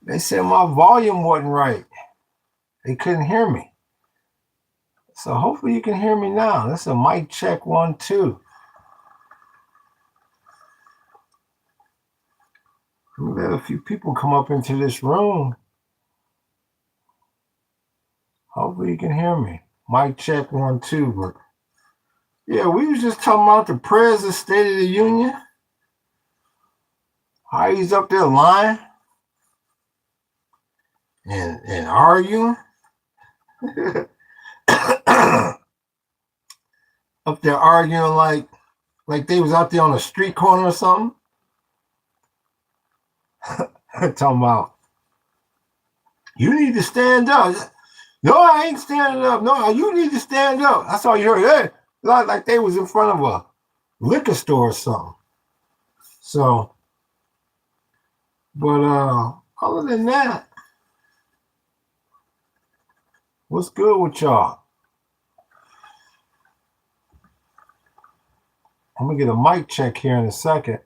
They said my volume wasn't right. They couldn't hear me. So hopefully you can hear me now. That's a mic check 1, 2. We let a few people come up into this room. Hopefully you can hear me. Mic check 1, 2. But yeah, we was just talking about the President's State of the Union. How he's up there lying and arguing. Up there arguing like they was out there on a street corner or something. Talking about, you need to stand up. No, I ain't standing up. No, you need to stand up. That's all you heard. Hey, like they was in front of a liquor store or something. So, but other than that, what's good with y'all? I'm gonna get a mic check here in a second.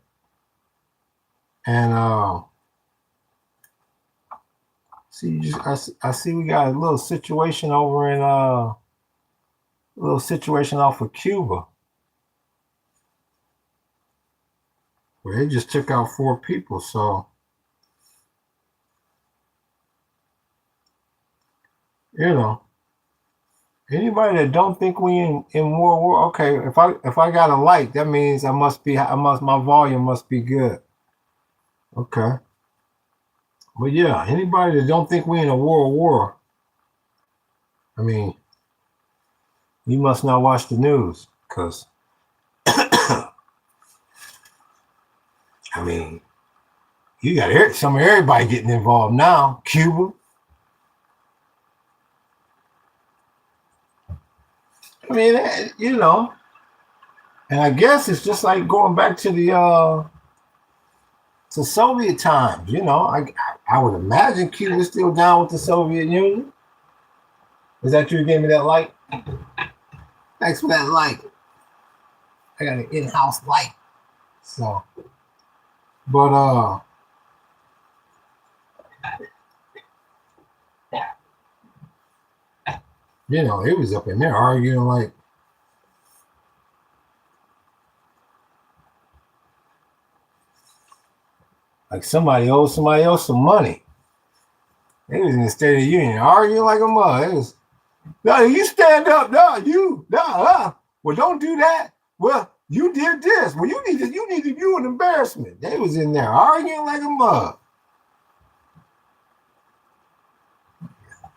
And I see we got a little situation over in a little situation off of Cuba where they just took out 4 people. So you know, anybody that don't think we in World War, okay, if I got a light, that means my volume must be good. Okay. But yeah, anybody that don't think we in a world war, I mean, you must not watch the news, because I mean, you got everybody getting involved now. Cuba. I mean, you know, and I guess it's just like going back to the to Soviet times. You know, I would imagine Cuba's still down with the Soviet Union. Is that you who gave me that light? Thanks for that light. I got an in-house light. So, but you know, it was up in there arguing like somebody owed somebody else some money. They was in the State of the Union arguing like a mother. It was, no, you stand up. Well, don't do that. Well, you did this. Well, you need you an embarrassment. They was in there arguing like a mother.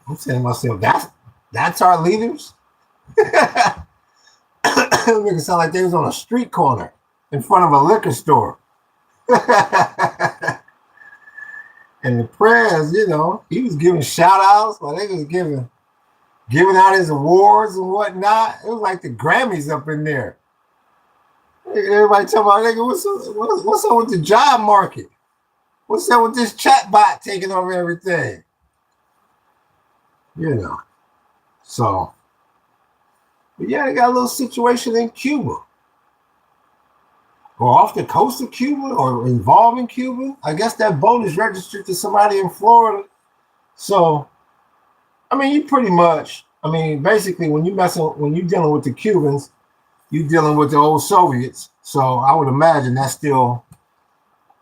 I'm saying to myself, that's our leaders. It make it sound like they was on a street corner in front of a liquor store. And the press, you know, he was giving shout outs while they was giving out his awards and whatnot. It was like the Grammys up in there. Everybody talking about, nigga, what's up with the job market? What's up with this chatbot taking over everything? You know. So, but yeah, they got a little situation in Cuba. Or off the coast of Cuba, or involving Cuba. I guess that boat is registered to somebody in Florida. So, I mean, you pretty much, I mean, basically, when you're dealing with the Cubans, you're dealing with the old Soviets. So I would imagine that still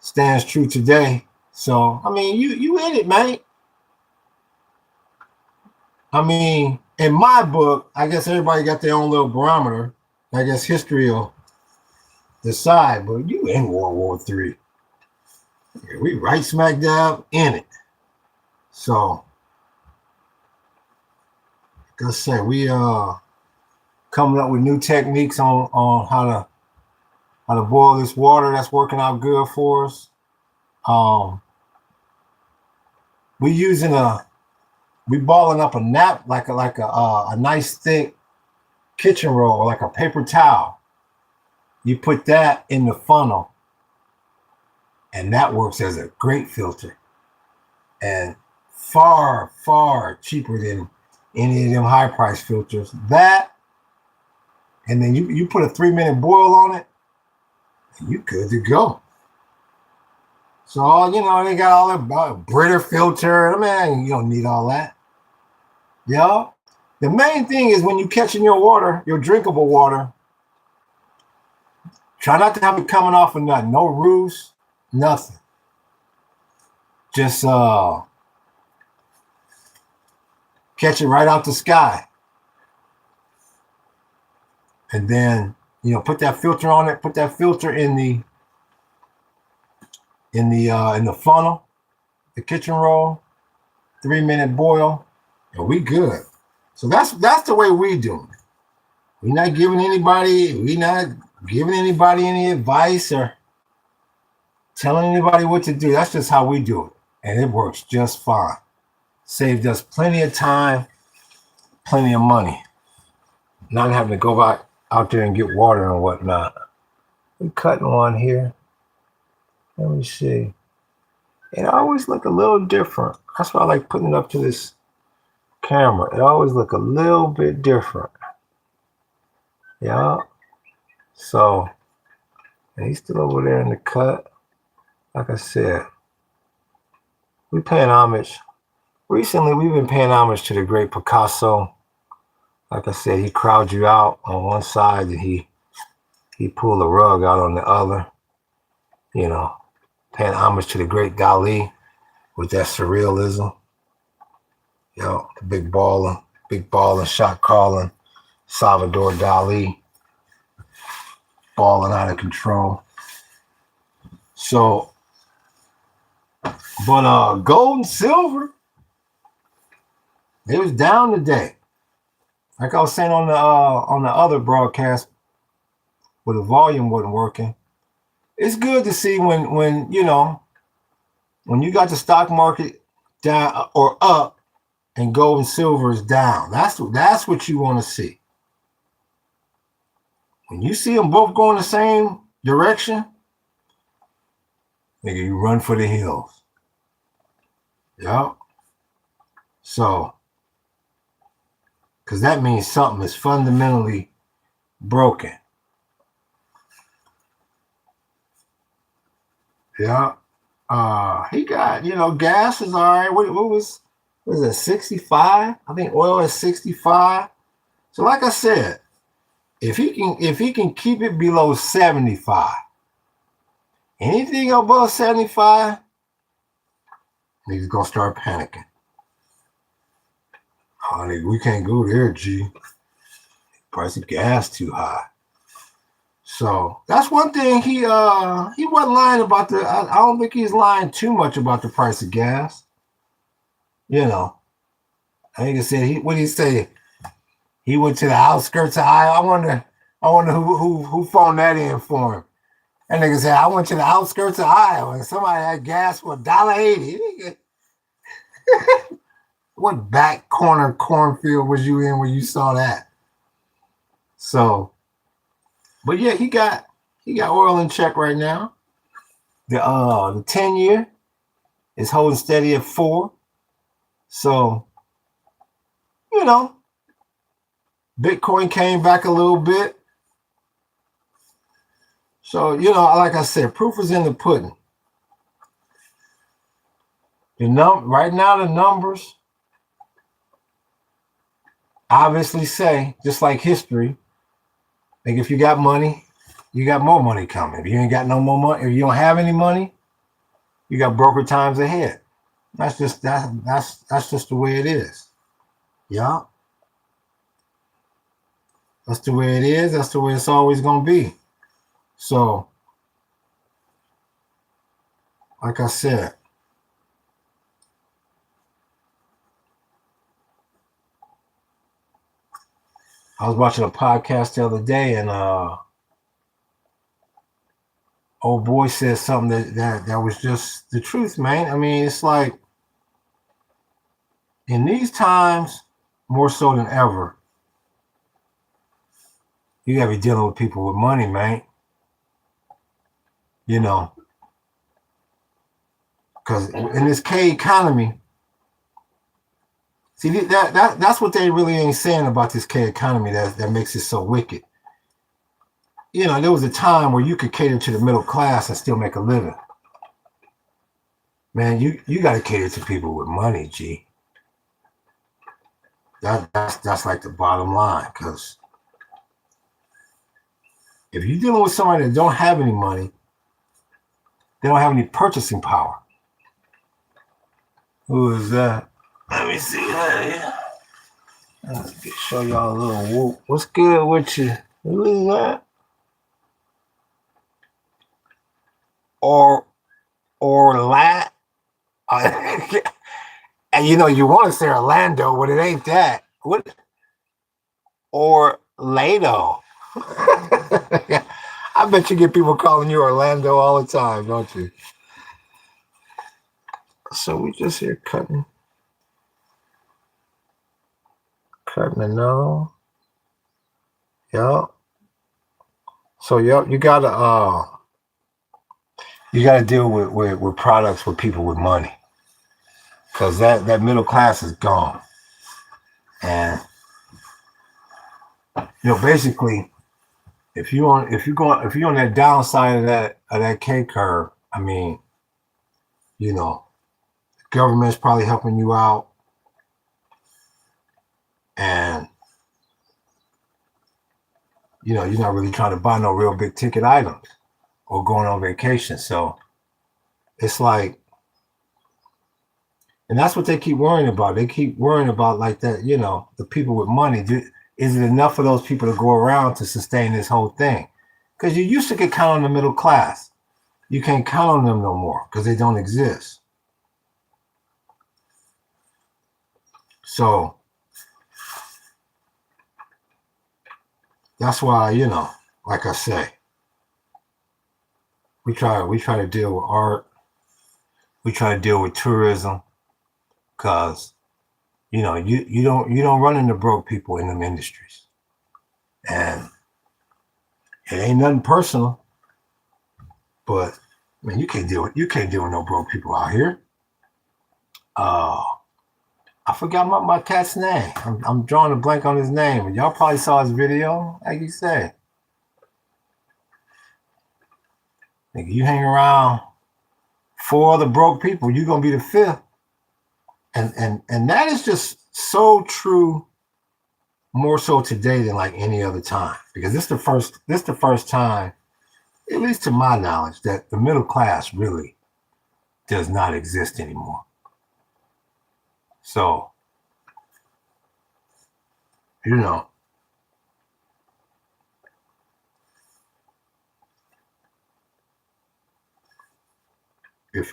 stands true today. So, I mean, you in it, man. I mean, in my book, I guess everybody got their own little barometer. I guess history will decide, but you in World War III. We right smack dab in it. So, like I said, we coming up with new techniques on how to boil this water. That's working out good for us. We balling up a nap like a nice thick kitchen roll, like a paper towel. You put that in the funnel, and that works as a great filter, and far, far cheaper than any of them high price filters. That, and then you put a 3-minute boil on it, and you good to go. So, they got all that Brita filter. Man, you don't need all that. Yeah. The main thing is when you catching your water, your drinkable water, try not to have it coming off of nothing. No roofs, nothing. Just catch it right out the sky. And then, put that filter on it, put that filter in the funnel, the kitchen roll, 3-minute boil, and we good. So that's the way we do it. We're not giving anybody any advice or telling anybody what to do. That's just how we do it. And it works just fine. Saved us plenty of time, plenty of money. Not having to go out there and get water and whatnot. I'm cutting one here. Let me see. It always look a little different. That's why I like putting it up to this camera. It always look a little bit different. Yeah. So, and he's still over there in the cut. Like I said, we paying homage. Recently, we've been paying homage to the great Picasso. Like I said, he crowd you out on one side and he pulled the rug out on the other. Paying homage to the great Dali with that surrealism. The big balling, shot calling, Salvador Dali, balling out of control. So, but gold and silver, it was down today. Like I was saying on the other broadcast, where the volume wasn't working. It's good to see when you got the stock market down or up and gold and silver is down. That's what you want to see. When you see them both going the same direction, nigga, you run for the hills. Yeah. So, because that means something is fundamentally broken. Yeah. He got, gas is all right. What was it, 65? I think oil is 65. So like I said, if he can keep it below 75, anything above 75, niggas gonna start panicking. Oh, nigga, we can't go there, G. Price of gas too high. So that's one thing he wasn't lying about I don't think he's lying too much about the price of gas. I think he said what did he say? He went to the outskirts of Iowa. I wonder who phoned that in for him. That nigga said, I went to the outskirts of Iowa and somebody had gas for $1.80. What back corner cornfield was you in where you saw that? So, but yeah, he got oil in check right now. The 10-year is holding steady at 4. So, Bitcoin came back a little bit. So, like I said, proof is in the pudding. Right now, the numbers obviously say, just like history, like if you got money, you got more money coming. If you ain't got no more money, if you don't have any money, you got broker times ahead. That's just the way it is. Yeah. That's the way it is. That's the way it's always gonna be. So, like I said, I was watching a podcast the other day, and old boy said something that was just the truth, man. I mean, it's like in these times, more so than ever, you gotta be dealing with people with money, man. Because in this K economy, see that's what they really ain't saying about this K economy that makes it so wicked. There was a time where you could cater to the middle class and still make a living. Man, you got to cater to people with money, G. That's like the bottom line. Because if you're dealing with somebody that don't have any money, they don't have any purchasing power. Who is that? Let me see. Let's show y'all a little whoop. What's good with you? Who is that? Or lat? And you know you want to say Orlando, but it ain't that. What? Orlando? I bet you get people calling you Orlando all the time, don't you? So we just here cutting the nose. Yup. So you gotta deal with products with people with money. Cause that middle class is gone. And basically if you're on that downside of that K curve, I mean, the government's probably helping you out, and you're not really trying to buy no real big ticket items or going on vacation. So it's like, and that's what they keep worrying about. They keep worrying about like that, the people with money. Is it enough for those people to go around to sustain this whole thing? Because you used to get count on the middle class. You can't count on them no more because they don't exist. So that's why, like I say, we try to deal with art. We try to deal with tourism, because you don't run into broke people in them industries, and it ain't nothing personal, but man, you can't deal with no broke people out here. I forgot my cat's name. I'm drawing a blank on his name. Y'all probably saw his video, like you said. Nigga, you hang around 4 other broke people, you're gonna be the 5th. And that is just so true, more so today than like any other time. Because this the first time, at least to my knowledge, that the middle class really does not exist anymore. So, if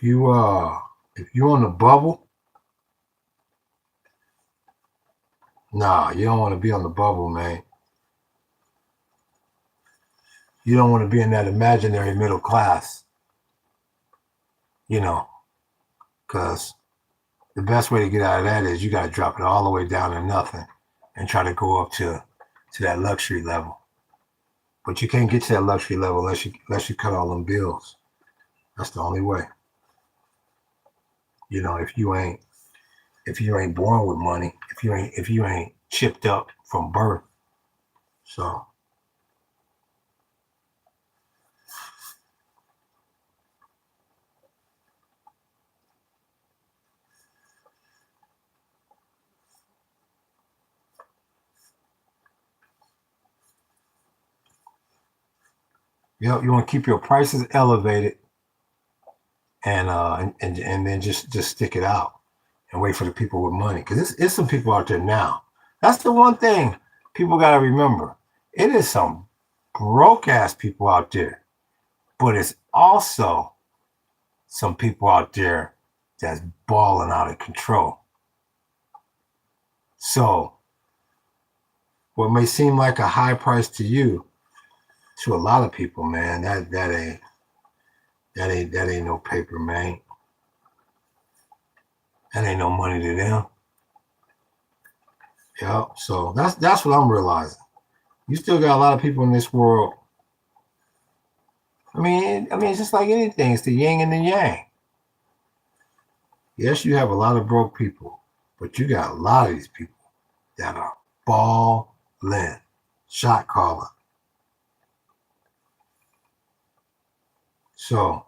you on the bubble, nah, you don't want to be on the bubble, man. You don't want to be in that imaginary middle class, because the best way to get out of that is you got to drop it all the way down to nothing and try to go up to that luxury level. But you can't get to that luxury level unless you cut all them bills. That's the only way. If you ain't born with money, if you ain't chipped up from birth. So you want to keep your prices elevated, and then just stick it out and wait for the people with money, because it's some people out there now. That's the one thing people got to remember. It is some broke ass people out there, but it's also some people out there that's balling out of control. So what may seem like a high price to you, to a lot of people, man, that ain't no paper, man. That ain't no money to them. Yeah. So that's what I'm realizing. You still got a lot of people in this world. I mean, it's just like anything. It's the yin and the yang. Yes, you have a lot of broke people, but you got a lot of these people that are balling, shot caller. So,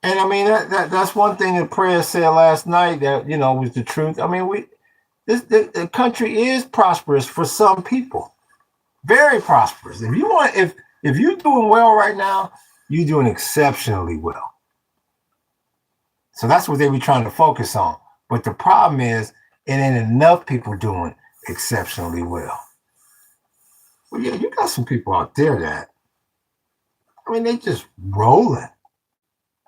And I mean that's one thing that prayer said last night that was the truth. I mean the country is prosperous for some people, very prosperous. If you're doing well right now, you're doing exceptionally well. So that's what they be trying to focus on. But the problem is it ain't enough people doing exceptionally well. Well, yeah, you got some people out there that they just rolling.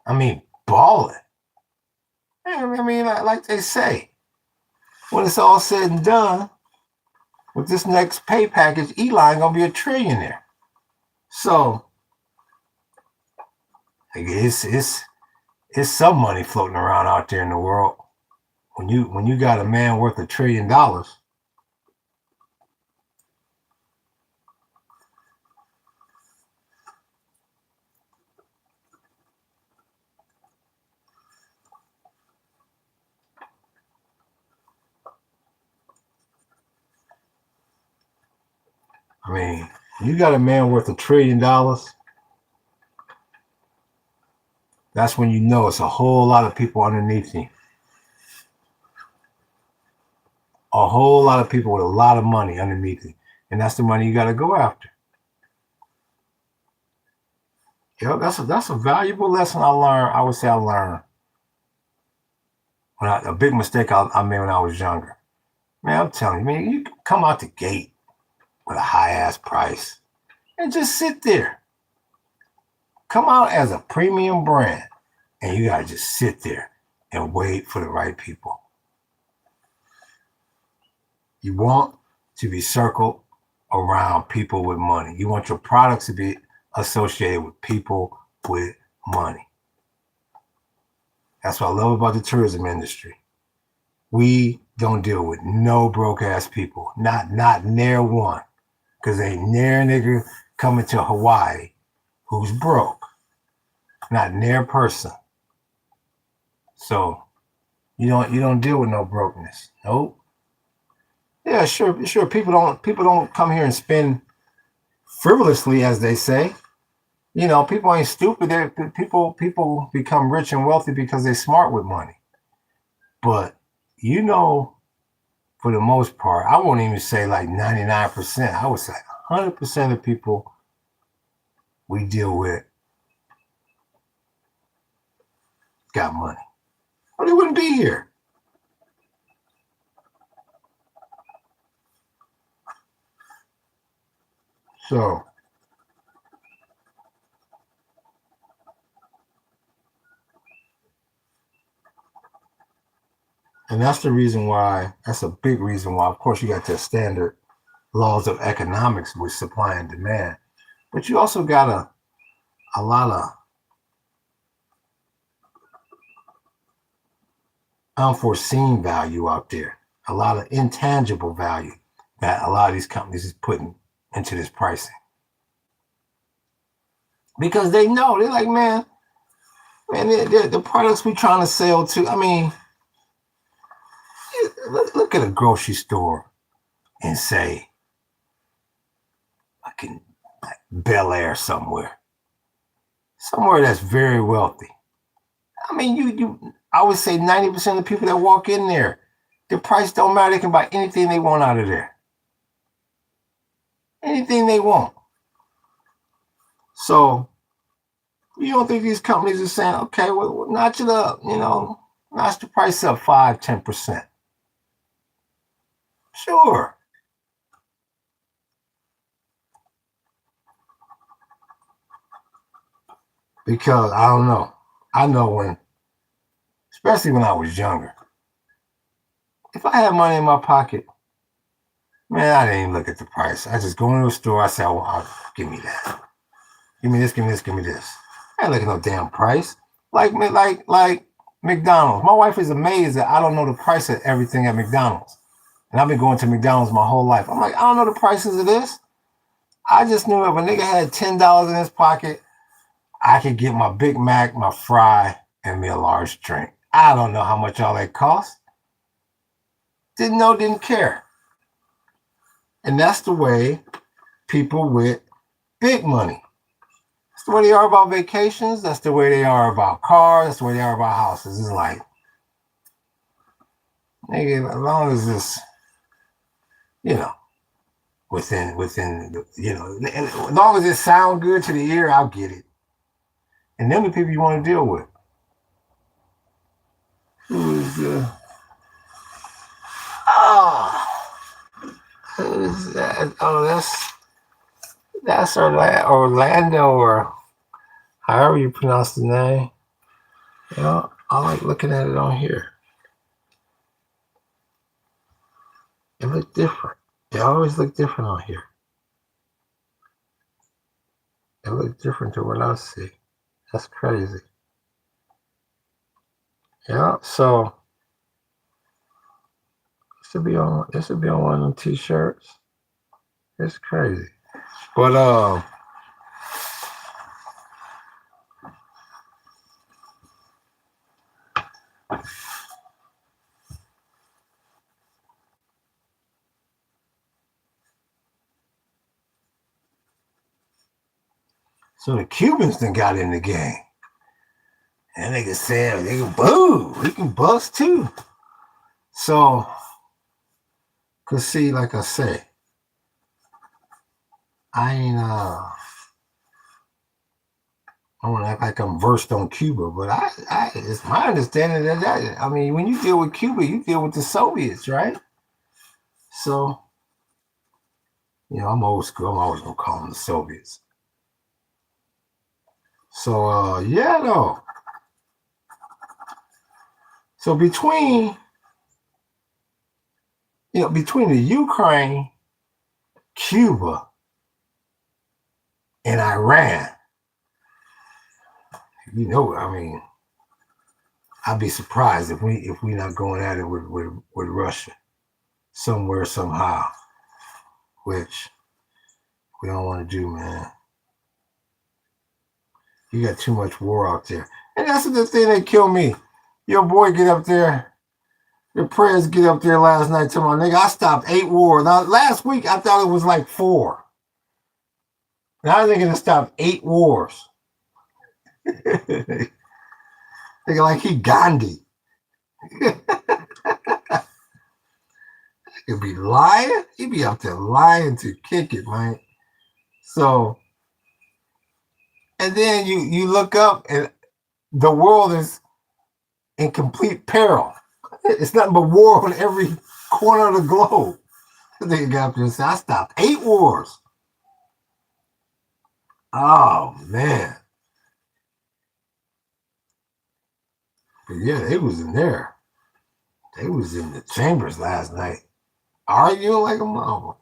I mean, balling. I mean, like they say, when it's all said and done, with this next pay package, Eli gonna be a trillionaire. So it's some money floating around out there in the world. When you got a man worth $1 trillion, I mean, you got a man worth $1 trillion. That's when you know it's a whole lot of people underneath him. A whole lot of people with a lot of money underneath him. And that's the money you got to go after. That's a valuable lesson I learned. I would say I learned a big mistake I made when I was younger. Man, I'm telling you, man, you come out the gate with a high ass price and just sit there. Come out as a premium brand, and you gotta just sit there and wait for the right people. You want to be circled around people with money. You want your products to be associated with people with money. That's what I love about the tourism industry. We don't deal with no broke ass people. Not near one. Because ain't near a nigga coming to Hawaii who's broke. Not near person. So you don't deal with no brokenness. Nope. Yeah, sure. People don't come here and spend frivolously, as they say. People ain't stupid. People become rich and wealthy because they're smart with money. But for the most part, I won't even say like 99%. I would say 100% of people we deal with got money, or they wouldn't be here. So, and that's the reason why, that's a big reason why, of course, you got the standard laws of economics with supply and demand, but you also got a lot of unforeseen value out there, a lot of intangible value that a lot of these companies is putting into this pricing. Because they know, they're like, man, the products we trying to sell to, I mean, look at a grocery store and say, fucking like Bel Air somewhere that's very wealthy. I mean, I would say 90% of the people that walk in there, the price don't matter. They can buy anything they want out of there. Anything they want. So, you don't think these companies are saying, okay, well notch it up, notch the price up 5-10%. Sure. Because I don't know. I know especially when I was younger, if I had money in my pocket, man, I didn't even look at the price. I just go into the store. I say, give me that. Give me this, give me this, give me this. I ain't looking at no damn price. Like McDonald's. My wife is amazed that I don't know the price of everything at McDonald's. And I've been going to McDonald's my whole life. I'm like, I don't know the prices of this. I just knew if a nigga had $10 in his pocket, I could get my Big Mac, my fry, and me a large drink. I don't know how much all that cost. Didn't know, didn't care. And that's the way people with big money. That's the way they are about vacations. That's the way they are about cars. That's the way they are about houses. It's like, nigga, as long as it's, you know, within, you know, as long as it sound good to the ear, I'll get it. And them the people you want to deal with. Who's who's that? Oh, that's Orlando, or however you pronounce the name. You know, I like looking at it on here. It looked different. It always looked different on here. It looked different to what I see. That's crazy. Yeah, so it should be on one of them t-shirts. It's crazy. But so the Cubans done got in the game. And they can say, they can boo, we can bust too. So, cause see, like I say, I ain't I want to act like I'm versed on Cuba, but I it's my understanding that I mean, when you deal with Cuba, you deal with the Soviets, right? So, you know, I'm old school. I'm always gonna call them the Soviets. So, yeah, though. So between the Ukraine, Cuba, and Iran, you know, I mean, I'd be surprised if we not going at it with Russia somewhere somehow, which we don't want to do, man. You got too much war out there, and that's the thing that killed me. Your boy get up there. Your prayers get up there last night to my nigga. I stopped 8 wars. Now last week I thought it was like 4. Now they're gonna stop 8 wars. Nigga like he Gandhi. He'd be lying. He'd be up there lying to kick it, man. So, and then you look up and the world is in complete peril. It's nothing but war on every corner of the globe. They got up there and said, I stopped 8 wars. Oh, man. But yeah, they was in there. They was in the chambers last night, arguing like a mama.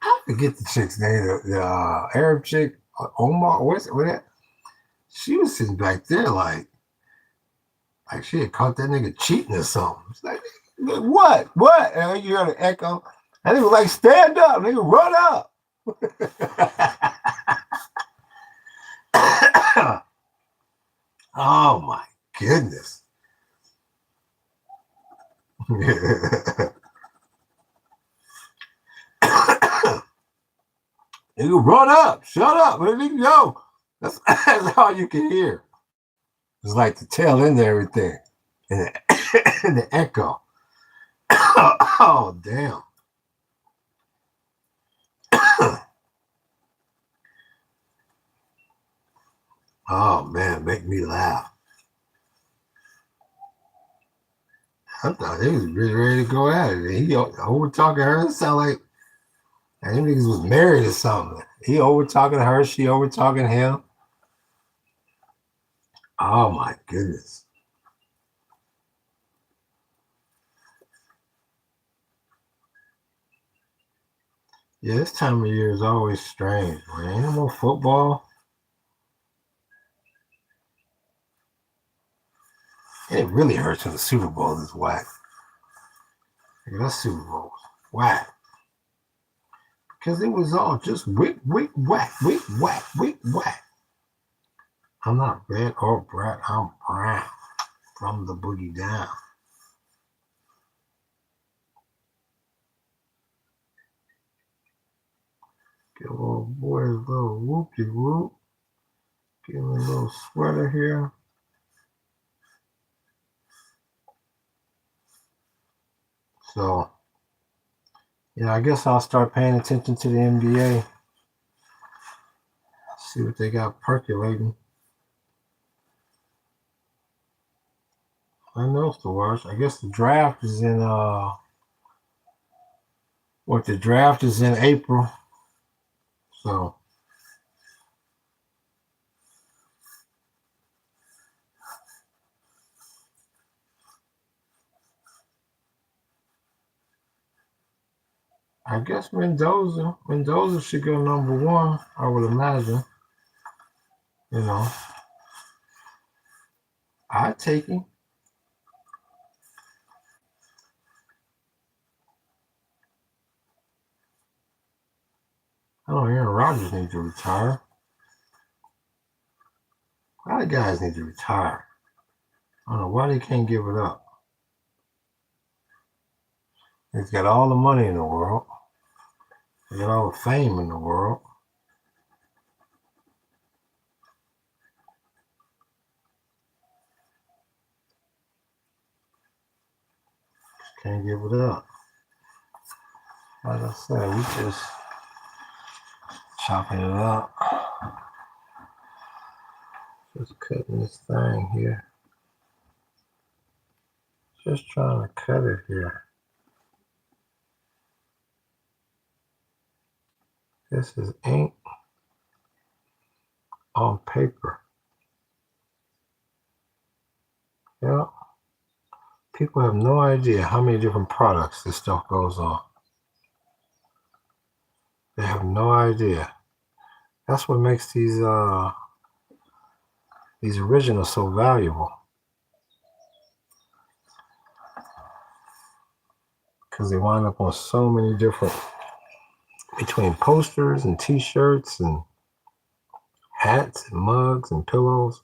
I forget the chick's name, the Arab chick, Omar, what that? She was sitting back there like she had caught that nigga cheating or something. It's like, what? And you heard an echo. And they was like, stand up, nigga, run up. Oh my goodness. Nigga, run up, shut up, nigga, yo. That's all you can hear. It's like the tail end of everything. And the echo. Oh, damn. Oh, man, make me laugh. I thought he was really ready to go at it. He over talking her. It sound like them niggas was married or something. He over talking to her. She over talking to him. Oh, my goodness. Yeah, this time of year is always strange, man. Ain't no more football. It really hurts when the Super Bowl is whack. That Super Bowl was whack. Because it was all just wick, whack, whack. I'm not red or black, I'm brown from the boogie down. Get a little boy a little whoop-de-whoop. Give him a little sweater here. So, yeah, I guess I'll start paying attention to the NBA. See what they got percolating. I know it's the worst. I guess the draft is in the draft is in April. So I guess Mendoza should go number one, I would imagine. You know. I'd take him. I don't know, Aaron Rodgers needs to retire. A lot of guys need to retire. I don't know why they can't give it up. He's got all the money in the world. He got all the fame in the world. Just can't give it up. Like I said, we just chopping it up. Just cutting this thing here. Just trying to cut it here. This is ink on paper. Yeah. People have no idea how many different products this stuff goes on. They have no idea. That's what makes these originals so valuable. Because they wind up on so many different, between posters and t-shirts and hats and mugs and pillows.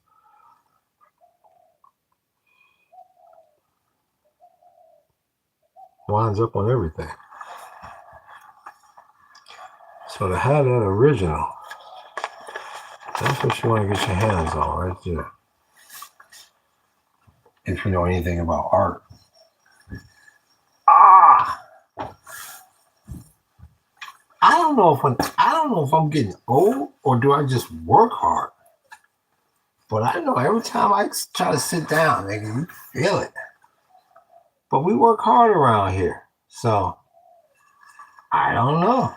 Winds up on everything. So to have that original, that's what you want to get your hands on right there. If you know anything about art. I don't know if I'm getting old or do I just work hard. But I know every time I try to sit down, nigga, you feel it. But we work hard around here. So I don't know.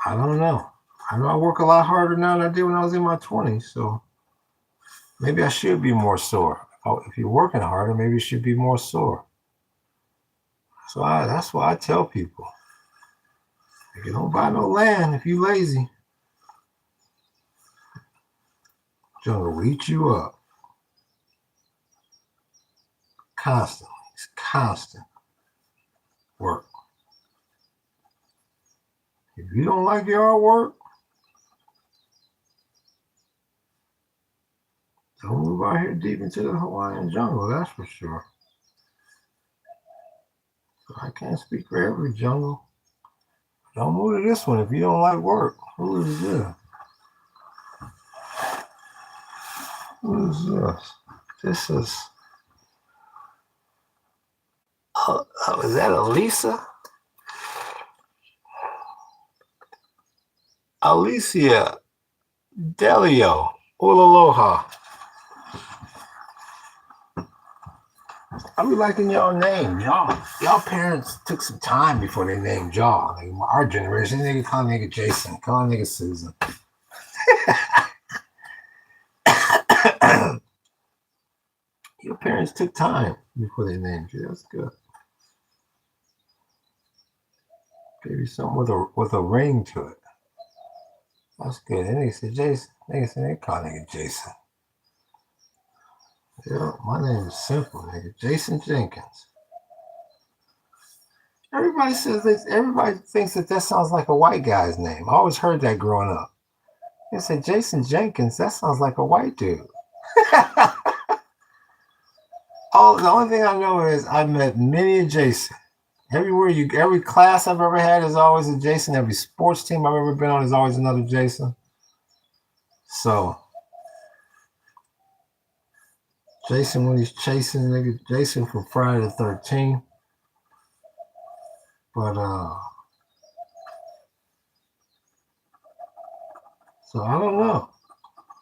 I know I work a lot harder now than I did when I was in my 20s. So maybe I should be more sore. If you're working harder, maybe you should be more sore. So that's why I tell people. You don't buy no land if you lazy. Jungle will eat you up. Constantly. It's constant work. If you don't like your artwork, don't move out here deep into the Hawaiian jungle, that's for sure. So I can't speak for every jungle. Don't move to this one if you don't like work. Who is this? Who is this? This is... is that Elisa? Alicia Delio. Ulaloha. I be liking y'all names. Y'all parents took some time before they named y'all. Like our generation, nigga call nigga Jason, call nigga Susan. Your parents took time before they named you. That's good. Maybe something with a ring to it. That's good. And they said Jason. Nigga said they call nigga Jason. Yeah, my name is simple, nigga. Jason Jenkins. Everybody thinks that sounds like a white guy's name. I always heard that growing up. They said Jason Jenkins, that sounds like a white dude. The only thing I know is I met many a Jason. Every class I've ever had is always a Jason. Every sports team I've ever been on is always another Jason. So Jason when he's chasing nigga, Jason from Friday the 13th. But so I don't know.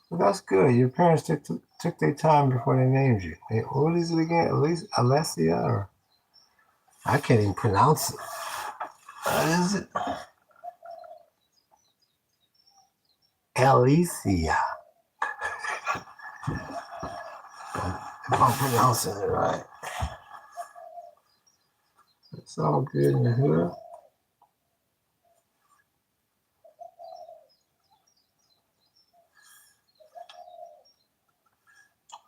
But that's good. Your parents took their time before they named you. Hey, what is it again? Alessia or I can't even pronounce it. What is it? Alicia. If I'm pronouncing it right. It's all good in the hood.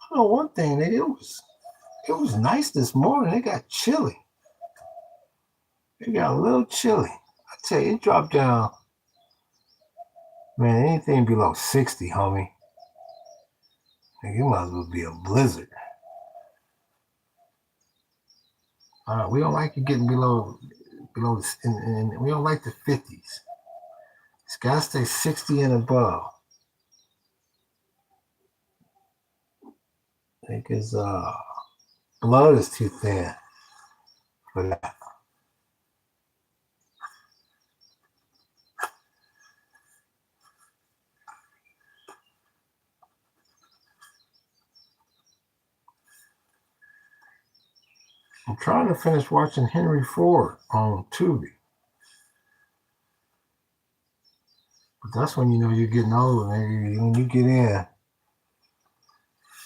I know one thing, nigga, it was nice this morning. It got chilly. It got a little chilly. I tell you, it dropped down. Man, anything below 60, homie. Nigga, it might as well be a blizzard. We don't like it getting below, and we don't like the 50s. It's got to stay 60 and above. Niggas, blood is too thin for that. I'm trying to finish watching Henry Ford on Tubi. But that's when you know you're getting old, nigga. When you get in,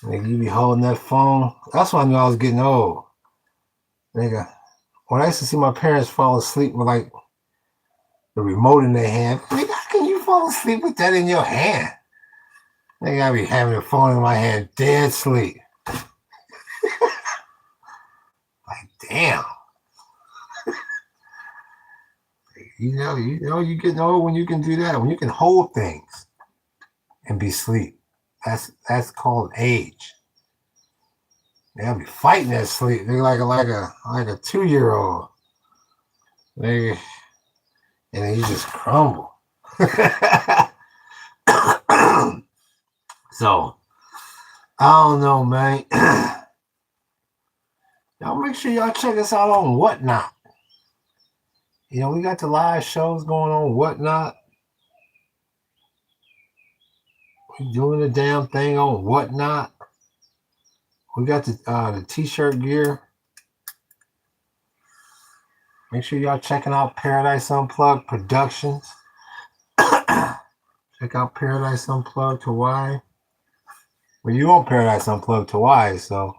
nigga, you be holding that phone. That's when I knew I was getting old. Nigga, when I used to see my parents fall asleep with like the remote in their hand, nigga, how can you fall asleep with that in your hand? Nigga, I be having the phone in my hand, dead sleep. Like, damn. You know, you getting old when you can do that, when you can hold things and be asleep. That's called age. They'll be fighting that sleep. They're like a 2-year-old. Nigga, and then you just crumble. So I don't know, man. Y'all make sure y'all check us out on Whatnot. You know, we got the live shows going on Whatnot. We doing the damn thing on Whatnot. We got the t-shirt gear. Make sure y'all checking out Paradise Unplugged Productions. Check out Paradise Unplugged Hawaii. Well, you on Paradise Unplugged Hawaii, so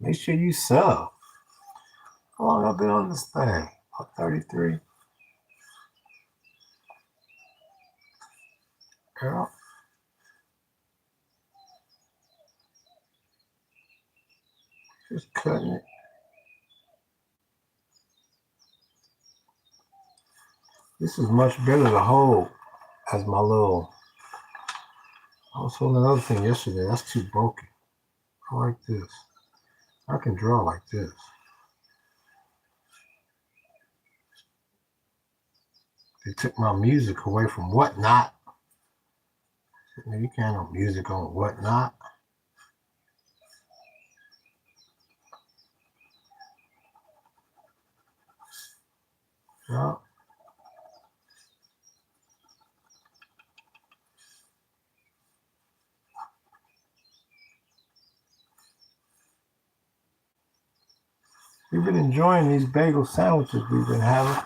make sure you sub. How long I've been on this thing? About 33. Girl. Just cutting it. This is much better to hold as my little. I was holding another thing yesterday. That's too bulky. I like this. I can draw like this. They took my music away from Whatnot. You can't have music on Whatnot. Yeah. We've been enjoying these bagel sandwiches we've been having.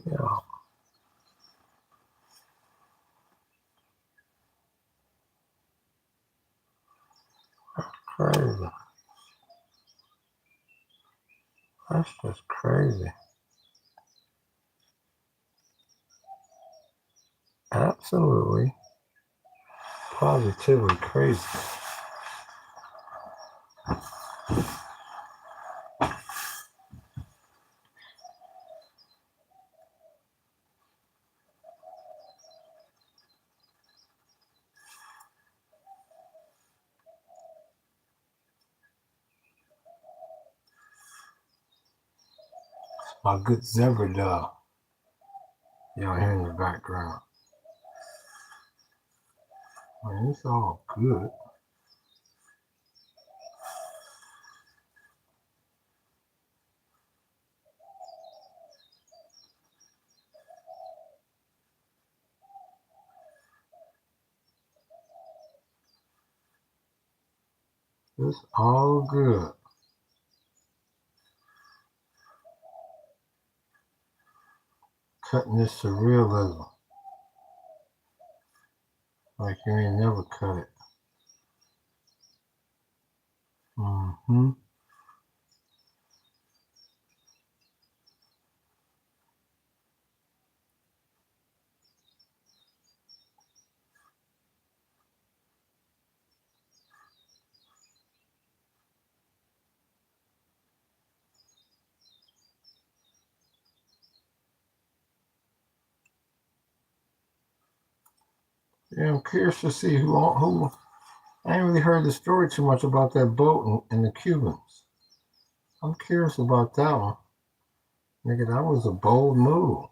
Yeah. Crazy. That's just crazy. Absolutely. Positively crazy. My good zebra dove. Y'all hear in the background. Man, it's all good. It's all good. Cutting this surrealism like you ain't never cut it. Mm-hmm. Yeah, I'm curious to see who. I ain't really heard the story too much about that boat and the Cubans. I'm curious about that one. Nigga, that was a bold move.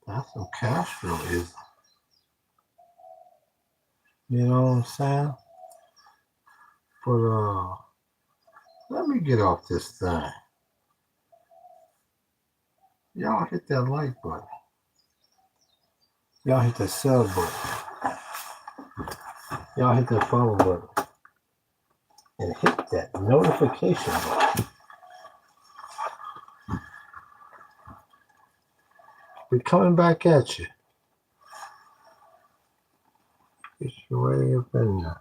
That's some Castroism. You know what I'm saying? But let me get off this thing. Y'all hit that like button. Y'all hit that sub button. Y'all hit that follow button. And hit that notification button. We're coming back at you. Get your way up in there.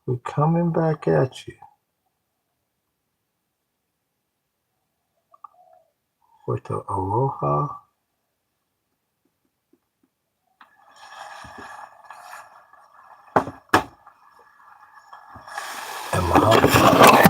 We're coming back at you. With the aloha. And mahalo.